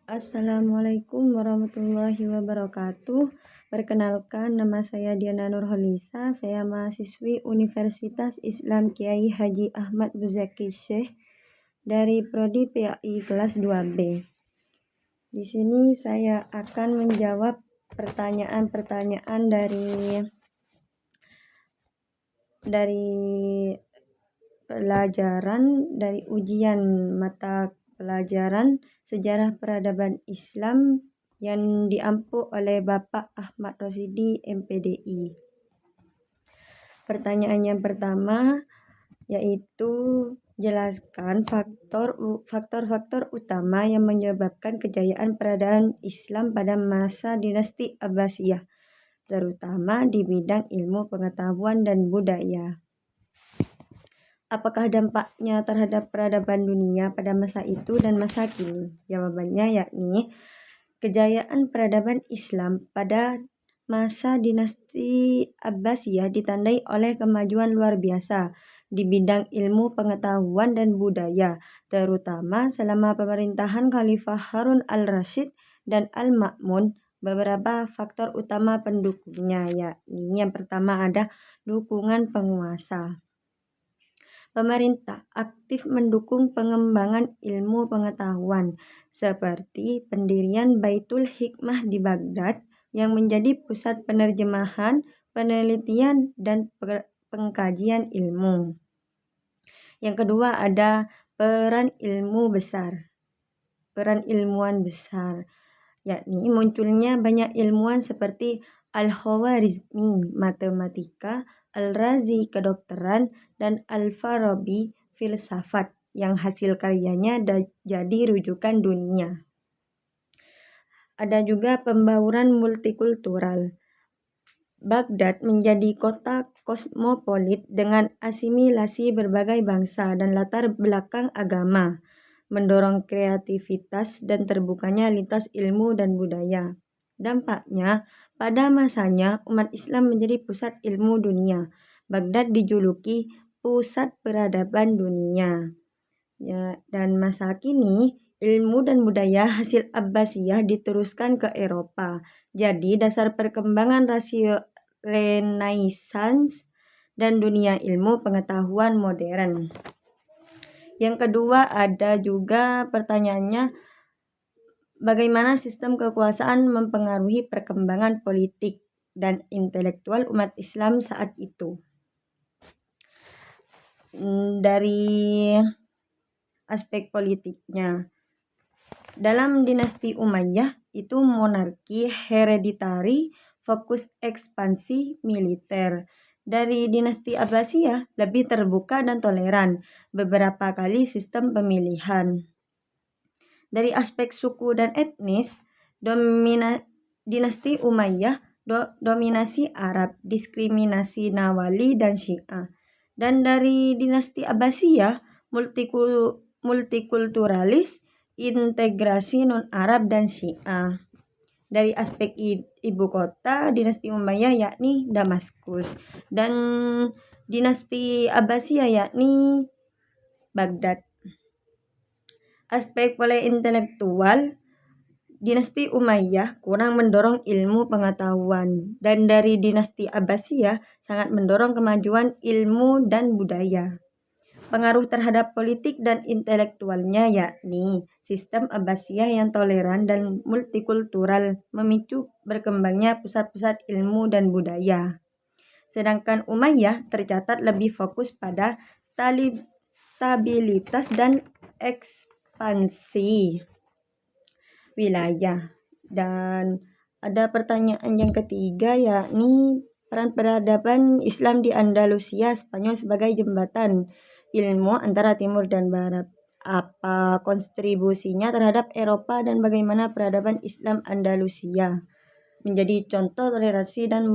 Assalamualaikum warahmatullahi wabarakatuh. Perkenalkan, nama saya Diana Nurholisa. Saya mahasiswi Universitas Islam Kiai Haji Ahmad Muzaki Syekh dari Prodi PAI kelas 2B. Di sini saya akan menjawab pertanyaan-pertanyaan dari pelajaran dari ujian mata pelajaran Sejarah Peradaban Islam yang diampu oleh Bapak Ahmad Rosidi MPDI. Pertanyaan yang pertama yaitu jelaskan faktor-faktor utama yang menyebabkan kejayaan peradaban Islam pada masa dinasti Abbasiyah, terutama di bidang ilmu pengetahuan dan budaya. Apakah dampaknya terhadap peradaban dunia pada masa itu dan masa kini? Jawabannya yakni kejayaan peradaban Islam pada masa dinasti Abbasiyah ditandai oleh kemajuan luar biasa di bidang ilmu pengetahuan dan budaya, terutama selama pemerintahan Khalifah Harun al-Rasyid dan al-Ma'mun. Beberapa faktor utama pendukungnya yakni yang pertama ada dukungan penguasa. Pemerintah aktif mendukung pengembangan ilmu pengetahuan seperti pendirian Baitul Hikmah di Baghdad yang menjadi pusat penerjemahan, penelitian, dan pengkajian ilmu. Yang kedua ada peran ilmuwan besar, yakni munculnya banyak ilmuwan seperti Al-Khawarizmi matematika, Al-Razi kedokteran, dan Al-Farabi filsafat yang hasil karyanya jadi rujukan dunia. Ada juga pembauran multikultural. Baghdad menjadi kota kosmopolit dengan asimilasi berbagai bangsa dan latar belakang agama, mendorong kreativitas dan terbukanya lintas ilmu dan budaya. Dampaknya, pada masanya umat Islam menjadi pusat ilmu dunia. Baghdad dijuluki pusat peradaban dunia. Dan masa kini, ilmu dan budaya hasil Abbasiyah diteruskan ke Eropa. Jadi dasar perkembangan rasio Renaissance dan dunia ilmu pengetahuan modern. Yang kedua ada juga pertanyaannya, bagaimana sistem kekuasaan mempengaruhi perkembangan politik dan intelektual umat Islam saat itu? Dari aspek politiknya, dalam dinasti Umayyah itu monarki hereditari, fokus ekspansi militer. Dari dinasti Abbasiyah lebih terbuka dan toleran, beberapa kali sistem pemilihan. Dari aspek suku dan etnis, dinasti Umayyah dominasi Arab, diskriminasi Nawali dan Syiah. Dan dari dinasti Abbasiyah multikulturalis, integrasi non-Arab dan Syiah. Dari aspek ibu kota, dinasti Umayyah yakni Damaskus, dan dinasti Abbasiyah yakni Baghdad. Aspek pola intelektual, dinasti Umayyah kurang mendorong ilmu pengetahuan, dan dari dinasti Abbasiyah sangat mendorong kemajuan ilmu dan budaya. Pengaruh terhadap politik dan intelektualnya yakni sistem Abbasiyah yang toleran dan multikultural memicu berkembangnya pusat-pusat ilmu dan budaya. Sedangkan Umayyah tercatat lebih fokus pada stabilitas dan ekspansi wilayah. Dan ada pertanyaan yang ketiga yakni peran peradaban Islam di Andalusia Spanyol sebagai jembatan ilmu antara timur dan barat. Apa kontribusinya terhadap Eropa dan bagaimana peradaban Islam Andalusia menjadi contoh toleransi dan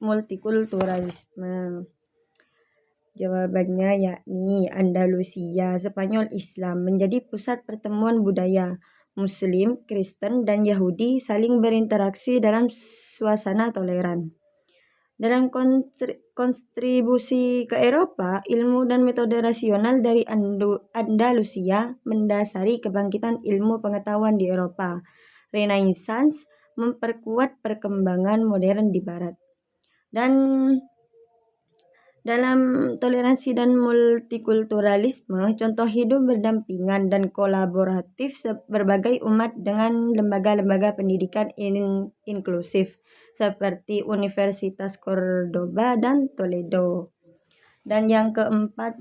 multikulturalisme? Jawabannya yakni Andalusia Spanyol Islam menjadi pusat pertemuan budaya. Muslim, Kristen, dan Yahudi saling berinteraksi dalam suasana toleran. Dalam kontribusi ke Eropa, ilmu dan metode rasional dari Andalusia mendasari kebangkitan ilmu pengetahuan di Eropa. Renaissance memperkuat perkembangan modern di Barat. Dan dalam toleransi dan multikulturalisme, contoh hidup berdampingan dan kolaboratif berbagai umat dengan lembaga-lembaga pendidikan inklusif seperti Universitas Cordoba dan Toledo. Dan yang keempat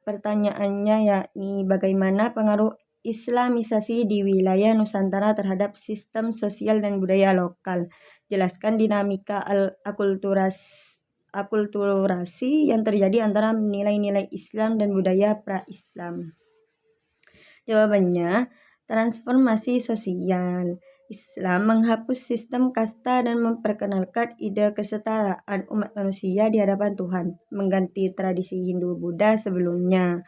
pertanyaannya yakni bagaimana pengaruh Islamisasi di wilayah Nusantara terhadap sistem sosial dan budaya lokal. Jelaskan dinamika akulturasi yang terjadi antara nilai-nilai Islam dan budaya pra-Islam. Jawabannya, transformasi sosial. Islam menghapus sistem kasta dan memperkenalkan ide kesetaraan umat manusia di hadapan Tuhan, mengganti tradisi Hindu-Buddha sebelumnya.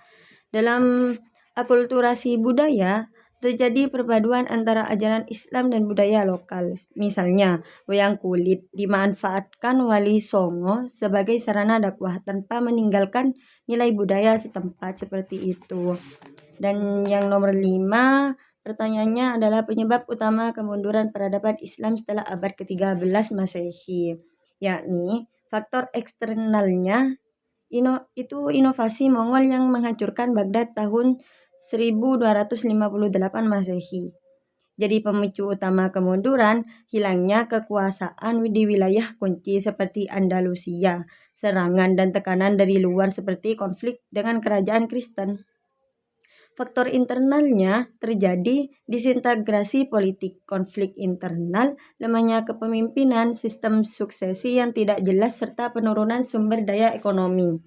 Dalam akulturasi budaya, terjadi perpaduan antara ajaran Islam dan budaya lokal. Misalnya, wayang kulit dimanfaatkan Wali Songo sebagai sarana dakwah tanpa meninggalkan nilai budaya setempat seperti itu. Dan yang nomor 5, pertanyaannya adalah penyebab utama kemunduran peradaban Islam setelah abad ke-13 Masehi, yakni faktor eksternalnya itu inovasi Mongol yang menghancurkan Baghdad tahun 1258 Masehi. Jadi pemicu utama kemunduran, hilangnya kekuasaan di wilayah kunci seperti Andalusia, serangan dan tekanan dari luar seperti konflik dengan kerajaan Kristen. Faktor internalnya terjadi disintegrasi politik, konflik internal, lemahnya kepemimpinan, sistem suksesi yang tidak jelas, serta penurunan sumber daya ekonomi.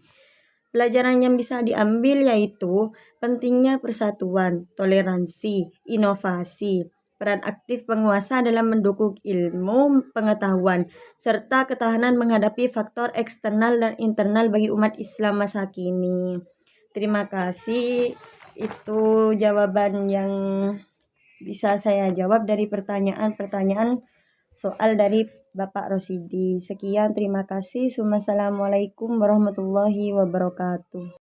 Pelajaran yang bisa diambil yaitu pentingnya persatuan, toleransi, inovasi, peran aktif penguasa dalam mendukung ilmu pengetahuan, serta ketahanan menghadapi faktor eksternal dan internal bagi umat Islam masa kini. Terima kasih. Itu jawaban yang bisa saya jawab dari pertanyaan-pertanyaan soal dari Bapak Rosidi. Sekian, terima kasih. Wassalamualaikum warahmatullahi wabarakatuh.